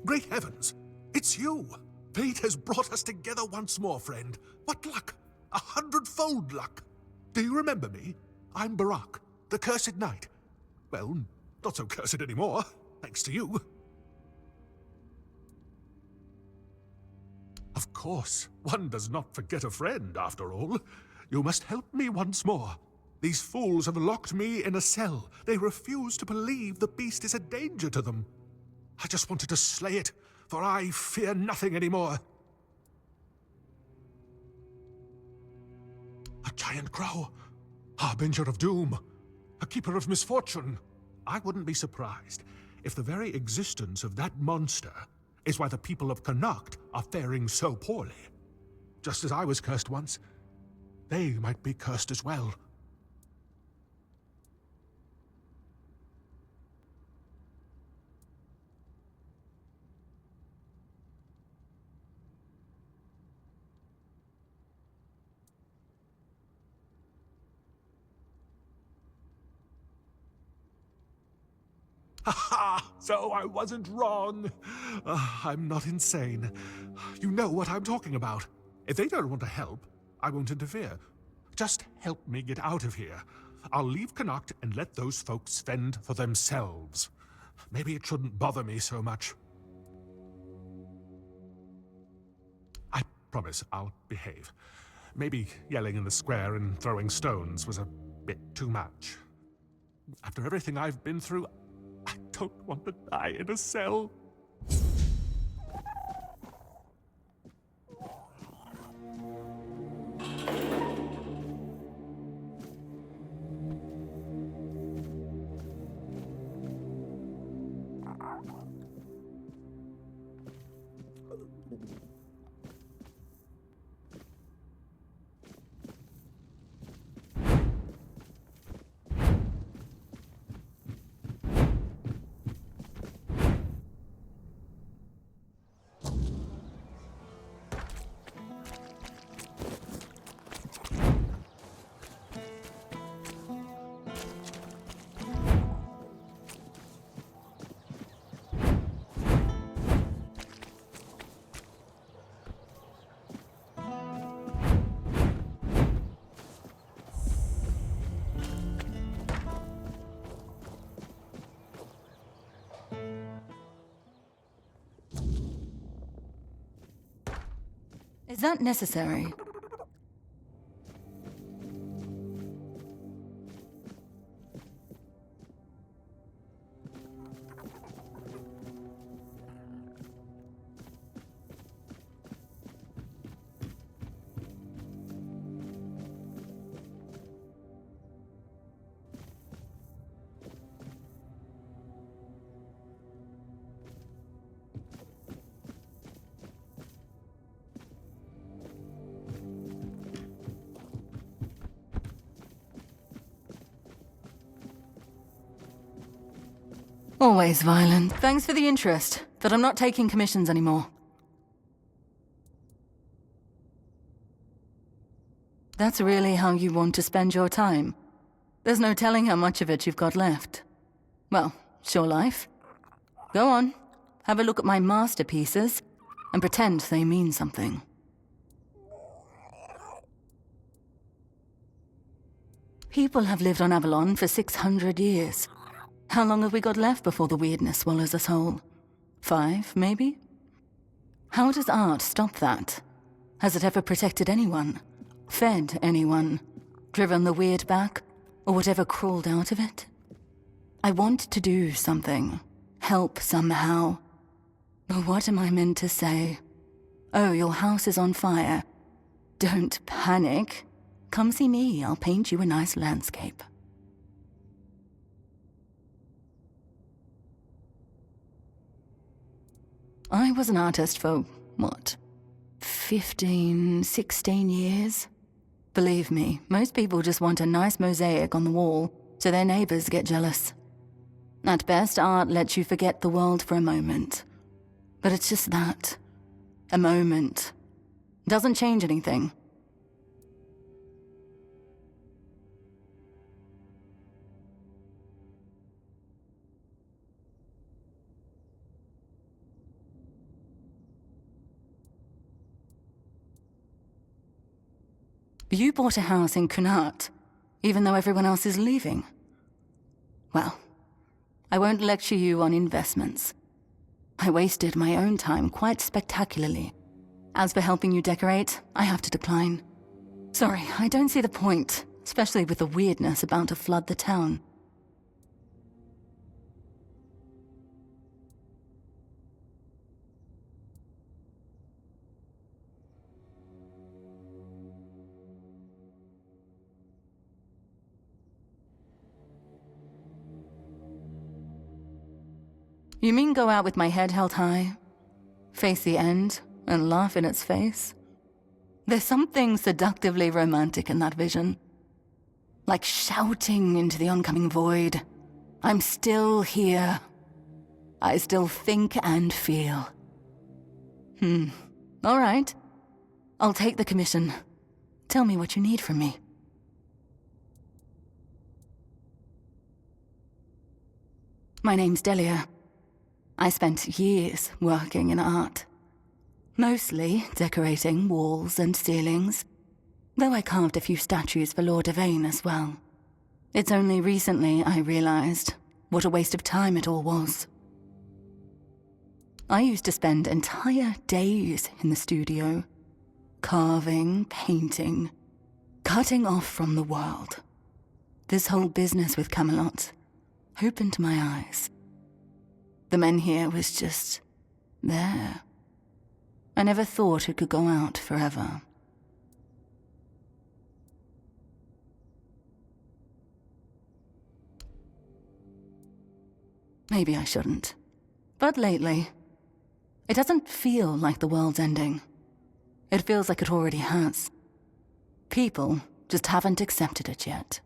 Great heavens! It's you! Fate has brought us together once more, friend. What luck! 100-fold luck! Do you remember me? I'm Barak, the Cursed Knight. Well, not so cursed anymore, thanks to you. Of course, one does not forget a friend, after all. You must help me once more. These fools have locked me in a cell. They refuse to believe the beast is a danger to them. I just wanted to slay it, for I fear nothing anymore. A giant crow, harbinger of doom, a keeper of misfortune. I wouldn't be surprised if the very existence of that monster is why the people of Connacht are faring so poorly. Just as I was cursed once, they might be cursed as well. Ha! So I wasn't wrong. I'm not insane. You know what I'm talking about. If they don't want to help, I won't interfere. Just help me get out of here. I'll leave Connacht and let those folks fend for themselves. Maybe it shouldn't bother me so much. I promise I'll behave. Maybe yelling in the square and throwing stones was a bit too much. After everything I've been through, I don't want to die in a cell. Is that necessary? Always violent. Thanks for the interest, but I'm not taking commissions anymore. That's really how you want to spend your time? There's no telling how much of it you've got left. Well, it's your life. Go on, have a look at my masterpieces, and pretend they mean something. People have lived on Avalon for 600 years. How long have we got left before the weirdness swallows us whole? 5, maybe? How does art stop that? Has it ever protected anyone? Fed anyone? Driven the weird back? Or whatever crawled out of it? I want to do something. Help somehow. But what am I meant to say? Oh, your house is on fire. Don't panic. Come see me, I'll paint you a nice landscape. I was an artist for, what, 15, 16 years? Believe me, most people just want a nice mosaic on the wall so their neighbors get jealous. At best, art lets you forget the world for a moment. But it's just that. A moment. Doesn't change anything. You bought a house in Kunart, even though everyone else is leaving. Well, I won't lecture you on investments. I wasted my own time quite spectacularly. As for helping you decorate, I have to decline. Sorry, I don't see the point, especially with the weirdness about to flood the town. You mean go out with my head held high, face the end, and laugh in its face? There's something seductively romantic in that vision. Like shouting into the oncoming void. I'm still here. I still think and feel. All right. I'll take the commission. Tell me what you need from me. My name's Delia. I spent years working in art. Mostly decorating walls and ceilings, though I carved a few statues for Lord Yvain as well. It's only recently I realized what a waste of time it all was. I used to spend entire days in the studio, carving, painting, cutting off from the world. This whole business with Camelot opened my eyes. The men here was just there. I never thought it could go out forever. Maybe I shouldn't. But lately, it doesn't feel like the world's ending. It feels like it already has. People just haven't accepted it yet.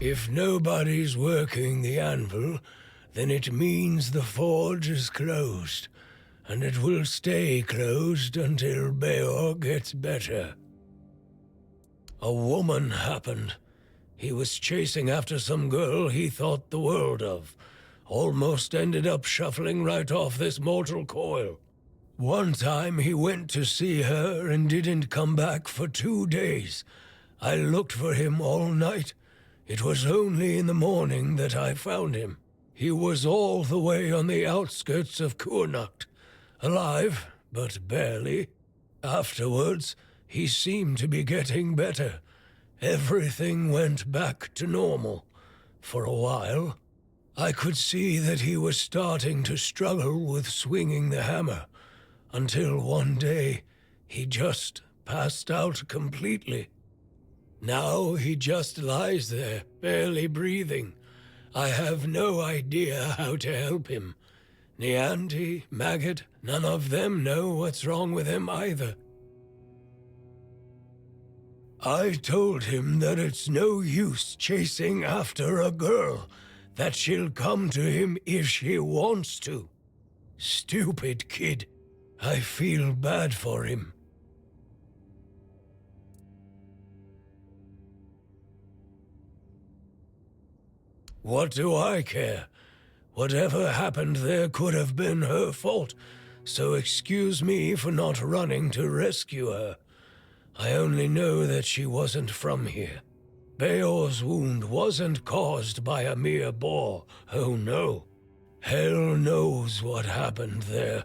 If nobody's working the anvil, then it means the forge is closed, and it will stay closed until Beor gets better. A woman happened. He was chasing after some girl he thought the world of, Almost ended up shuffling right off this mortal coil. One time he went to see her and didn't come back for 2 days. I looked for him all night. It was only in the morning that I found him. He was all the way on the outskirts of Kurnacht. Alive, but barely. Afterwards, he seemed to be getting better. Everything went back to normal. For a while, I could see that he was starting to struggle with swinging the hammer, until one day he just passed out completely. Now he just lies there, barely breathing. I have no idea how to help him. Nianti, Maggot, none of them know what's wrong with him either. I told him that it's no use chasing after a girl, that she'll come to him if she wants to. Stupid kid. I feel bad for him. What do I care? Whatever happened there could have been her fault, so excuse me for not running to rescue her. I only know that she wasn't from here. Beor's wound wasn't caused by a mere boar, oh no. Hell knows what happened there.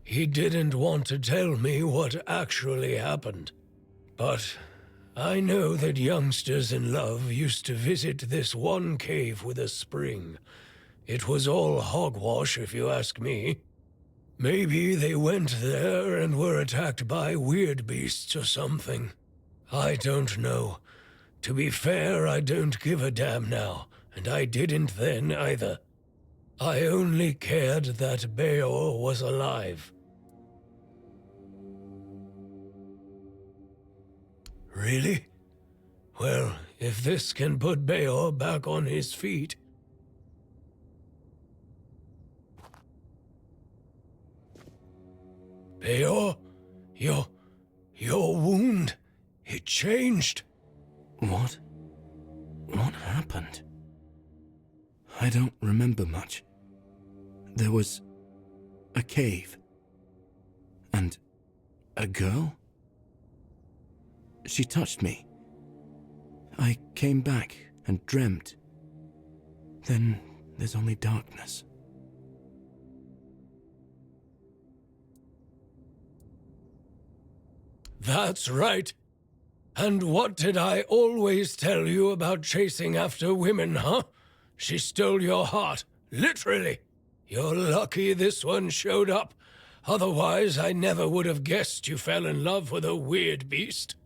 He didn't want to tell me what actually happened, but I know that youngsters in love used to visit this one cave with a spring. It was all hogwash, if you ask me. Maybe they went there and were attacked by weird beasts or something. I don't know. To be fair, I don't give a damn now, and I didn't then either. I only cared that Beor was alive. Really? Well, if this can put Beor back on his feet... Beor, your wound, it changed. What? What happened? I don't remember much. There was a cave. And a girl? She touched me. I came back and dreamt. Then there's only darkness. That's right. And what did I always tell you about chasing after women, huh? She stole your heart, literally. You're lucky this one showed up. Otherwise, I never would have guessed you fell in love with a weird beast.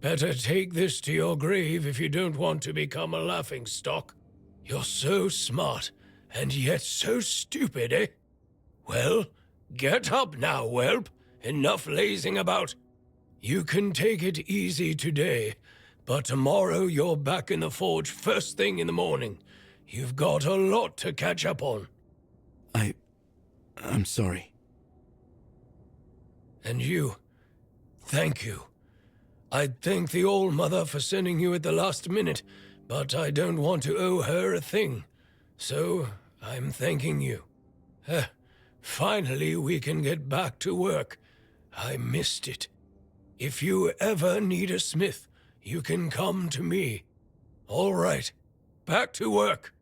Better take this to your grave if you don't want to become a laughingstock. You're so smart, and yet so stupid, eh? Well, get up now, whelp. Enough lazing about. You can take it easy today, but tomorrow you're back in the forge first thing in the morning. You've got a lot to catch up on. I'm sorry. And you, thank you. I'd thank the All-Mother for sending you at the last minute, but I don't want to owe her a thing. So, I'm thanking you. Finally, we can get back to work. I missed it. If you ever need a smith, you can come to me. All right, back to work.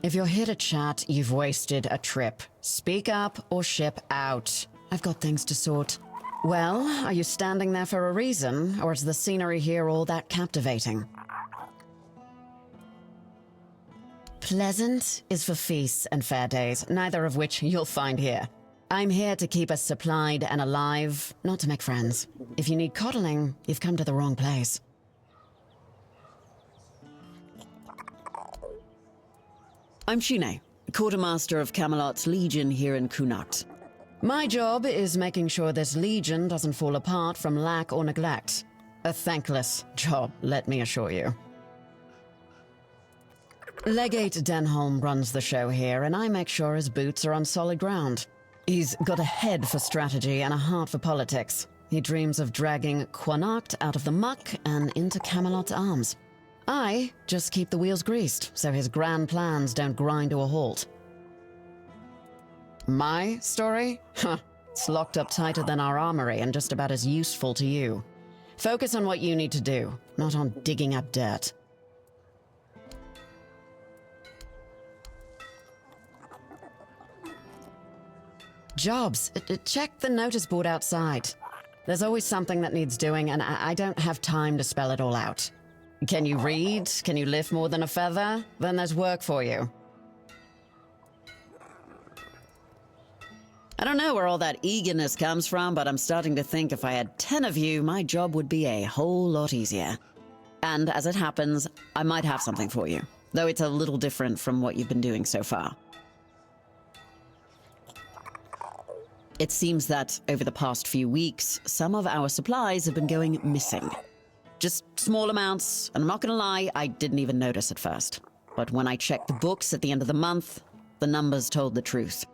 If you're here to chat, you've wasted a trip. Speak up or ship out. I've got things to sort. Well, are you standing there for a reason, or is the scenery here all that captivating? Pleasant is for feasts and fair days, neither of which you'll find here. I'm here to keep us supplied and alive, not to make friends. If you need coddling, you've come to the wrong place. I'm Shine, quartermaster of Camelot's Legion here in Connacht. My job is making sure this Legion doesn't fall apart from lack or neglect. A thankless job, let me assure you. Legate Denholm runs the show here, and I make sure his boots are on solid ground. He's got a head for strategy and a heart for politics. He dreams of dragging Connacht out of the muck and into Camelot's arms. I just keep the wheels greased, so his grand plans don't grind to a halt. My story? Huh. It's locked up tighter than our armory and just about as useful to you. Focus on what you need to do, not on digging up dirt. Jobs. Check the notice board outside. There's always something that needs doing, and I don't have time to spell it all out. Can you read? Can you lift more than a feather? Then there's work for you. I don't know where all that eagerness comes from, but I'm starting to think if I had 10 of you, my job would be a whole lot easier. And as it happens, I might have something for you, though it's a little different from what you've been doing so far. It seems that over the past few weeks, some of our supplies have been going missing. Just small amounts, and I'm not gonna lie, I didn't even notice at first. But when I checked the books at the end of the month, the numbers told the truth.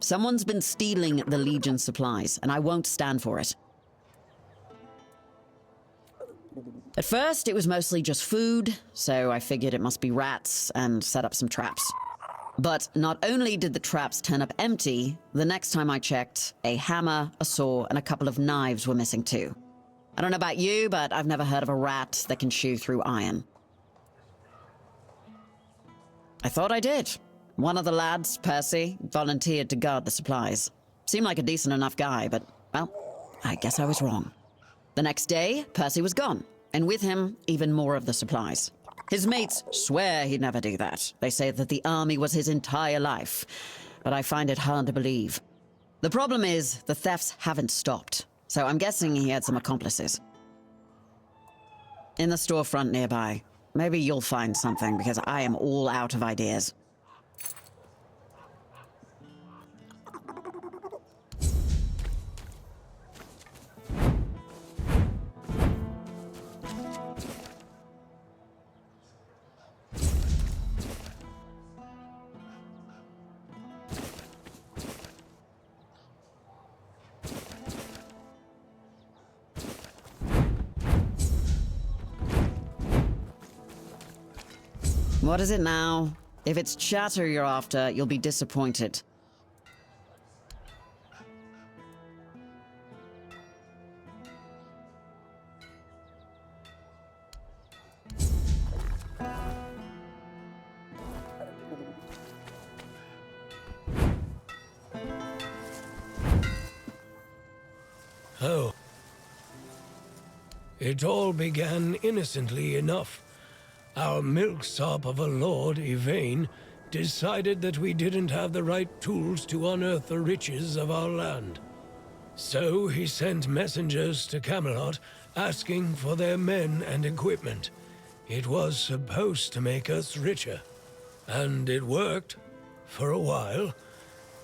Someone's been stealing the Legion supplies, and I won't stand for it. At first, it was mostly just food, so I figured it must be rats and set up some traps. But not only did the traps turn up empty, the next time I checked, a hammer, a saw, and a couple of knives were missing too. I don't know about you, but I've never heard of a rat that can chew through iron. I thought I did. One of the lads, Percy, volunteered to guard the supplies. Seemed like a decent enough guy, but, well, I guess I was wrong. The next day, Percy was gone, and with him, even more of the supplies. His mates swear he'd never do that. They say that the army was his entire life, but I find it hard to believe. The problem is, the thefts haven't stopped, so I'm guessing he had some accomplices. In the storefront nearby. Maybe you'll find something, because I am all out of ideas. What is it now? If it's chatter you're after, you'll be disappointed. Oh. It all began innocently enough. Our milksop of a lord, Yvain, decided that we didn't have the right tools to unearth the riches of our land. So he sent messengers to Camelot asking for their men and equipment. It was supposed to make us richer. And it worked. For a while.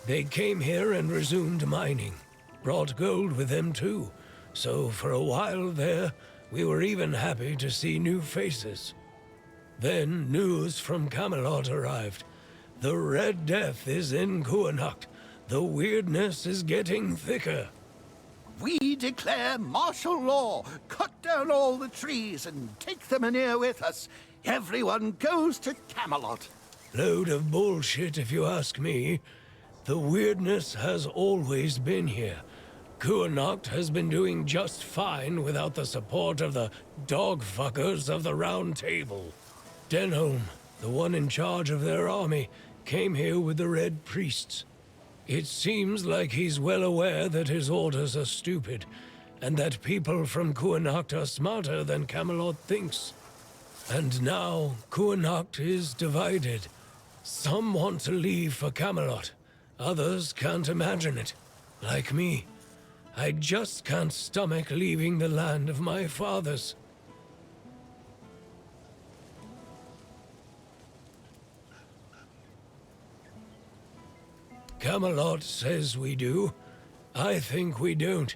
They came here and resumed mining. Brought gold with them too. So for a while there, we were even happy to see new faces. Then news from Camelot arrived. The Red Death is in Connacht. The weirdness is getting thicker. We declare martial law. Cut down all the trees and take the manure with us. Everyone goes to Camelot. Load of bullshit if you ask me. The weirdness has always been here. Connacht has been doing just fine without the support of the dog-fuckers of the Round Table. Denholm, the one in charge of their army, came here with the Red Priests. It seems like he's well aware that his orders are stupid, and that people from Connacht are smarter than Camelot thinks. And now, Connacht is divided. Some want to leave for Camelot. Others can't imagine it. Like me. I just can't stomach leaving the land of my fathers. Camelot says we do. I think we don't,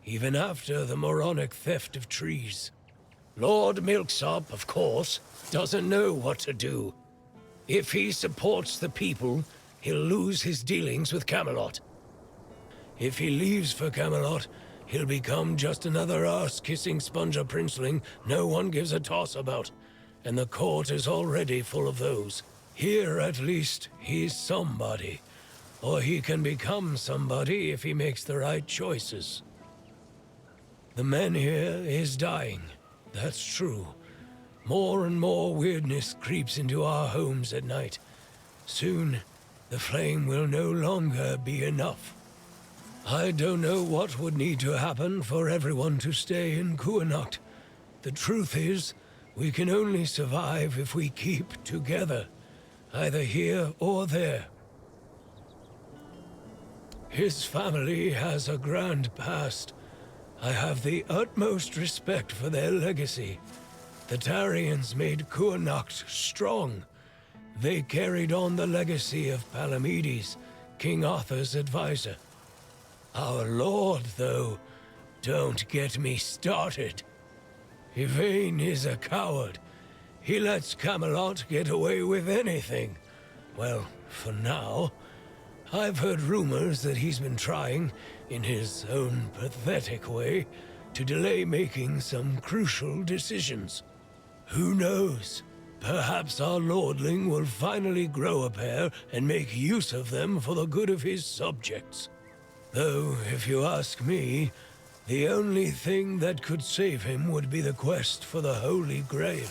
even after the moronic theft of trees. Lord Milksop, of course, doesn't know what to do. If he supports the people, he'll lose his dealings with Camelot. If he leaves for Camelot, he'll become just another arse-kissing sponger princeling no one gives a toss about, and the court is already full of those. Here, at least, he's somebody. Or he can become somebody if he makes the right choices. The man here is dying, that's true. More and more weirdness creeps into our homes at night. Soon, the flame will no longer be enough. I don't know what would need to happen for everyone to stay in Kuanacht. The truth is, we can only survive if we keep together, either here or there. His family has a grand past. I have the utmost respect for their legacy. The Tarians made Kuanacht strong. They carried on the legacy of Palamedes, King Arthur's advisor. Our lord, though, don't get me started. Yvain is a coward. He lets Camelot get away with anything. Well, for now. I've heard rumors that he's been trying, in his own pathetic way, to delay making some crucial decisions. Who knows? Perhaps our lordling will finally grow a pair and make use of them for the good of his subjects. Though, if you ask me, the only thing that could save him would be the quest for the Holy Grail.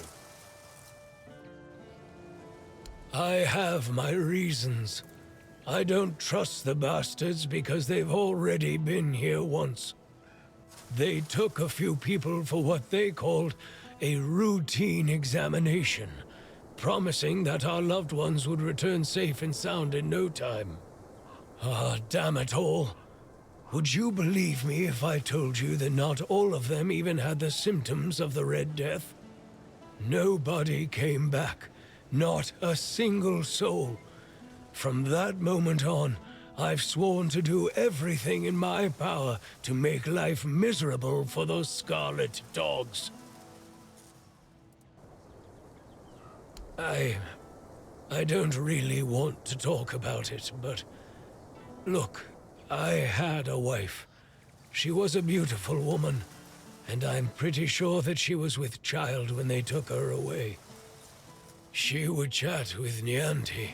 I have my reasons. I don't trust the bastards because they've already been here once. They took a few people for what they called a routine examination, promising that our loved ones would return safe and sound in no time. Ah, damn it all. Would you believe me if I told you that not all of them even had the symptoms of the Red Death? Nobody came back, not a single soul. From that moment on, I've sworn to do everything in my power to make life miserable for those scarlet dogs. I don't really want to talk about it, but look, I had a wife. She was a beautiful woman, and I'm pretty sure that she was with child when they took her away. She would chat with Nianti.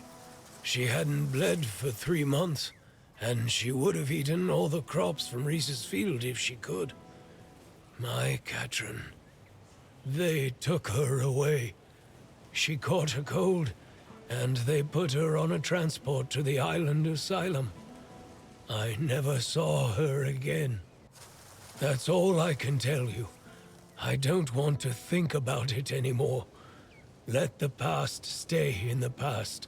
She hadn't bled for 3 months, and she would have eaten all the crops from Reese's field if she could. My Katrin. They took her away. She caught a cold, and they put her on a transport to the island asylum. I never saw her again. That's all I can tell you. I don't want to think about it anymore. Let the past stay in the past.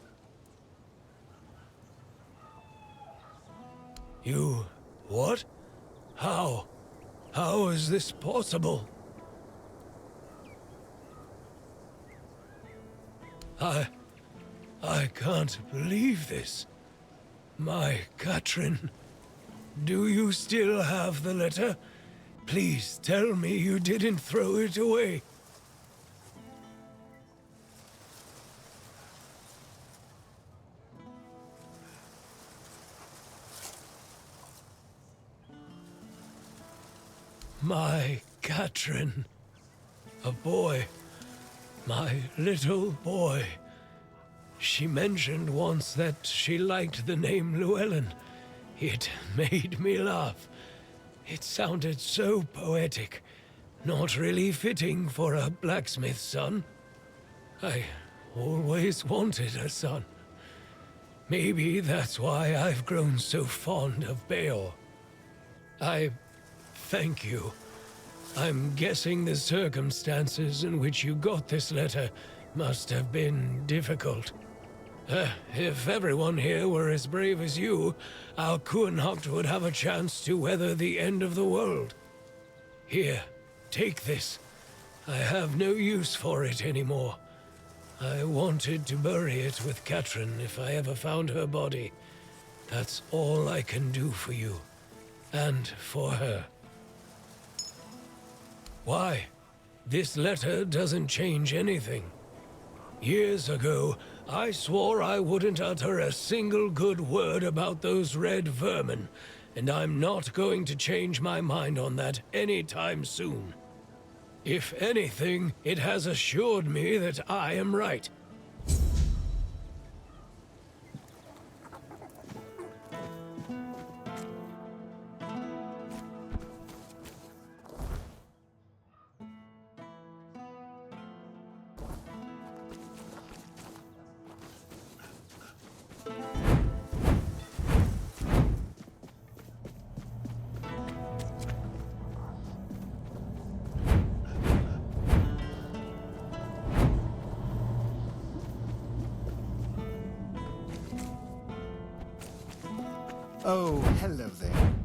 You... what? How? How is this possible? I can't believe this. My Katrin, do you still have the letter? Please tell me you didn't throw it away. My Katrin. A boy. My little boy. She mentioned once that she liked the name Llewellyn. It made me laugh. It sounded so poetic, not really fitting for a blacksmith's son. I always wanted a son. Maybe that's why I've grown so fond of Beor. I thank you. I'm guessing the circumstances in which you got this letter must have been difficult. If everyone here were as brave as you, our Kuanacht would have a chance to weather the end of the world. Here, take this. I have no use for it anymore. I wanted to bury it with Katrin if I ever found her body. That's all I can do for you. And for her. Why? This letter doesn't change anything. Years ago, I swore I wouldn't utter a single good word about those red vermin, and I'm not going to change my mind on that anytime soon. If anything, it has assured me that I am right. Oh, hello there.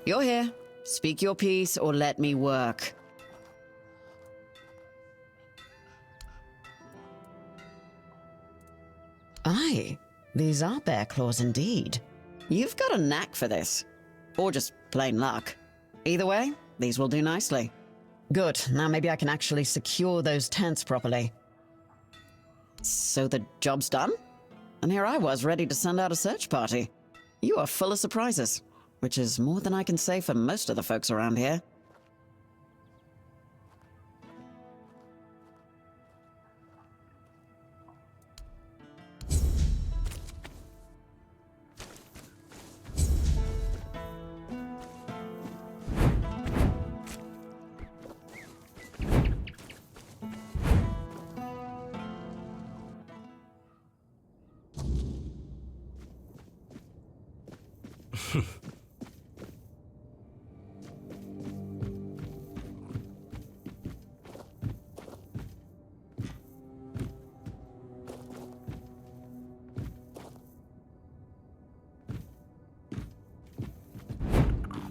You're here. Speak your piece or let me work. Aye, these are bear claws indeed. You've got a knack for this. Or just plain luck. Either way, these will do nicely. Good, now maybe I can actually secure those tents properly. So the job's done? And here I was ready to send out a search party. You are full of surprises, which is more than I can say for most of the folks around here.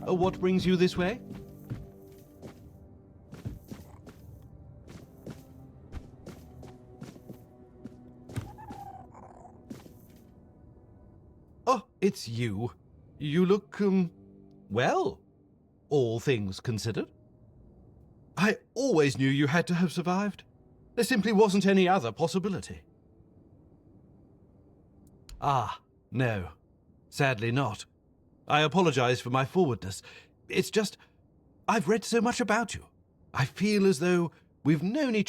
What brings you this way? Oh, it's you. You look, well, all things considered. I always knew you had to have survived. There simply wasn't any other possibility. Ah, no. Sadly not. I apologize for my forwardness. It's just, I've read so much about you. I feel as though we've known each other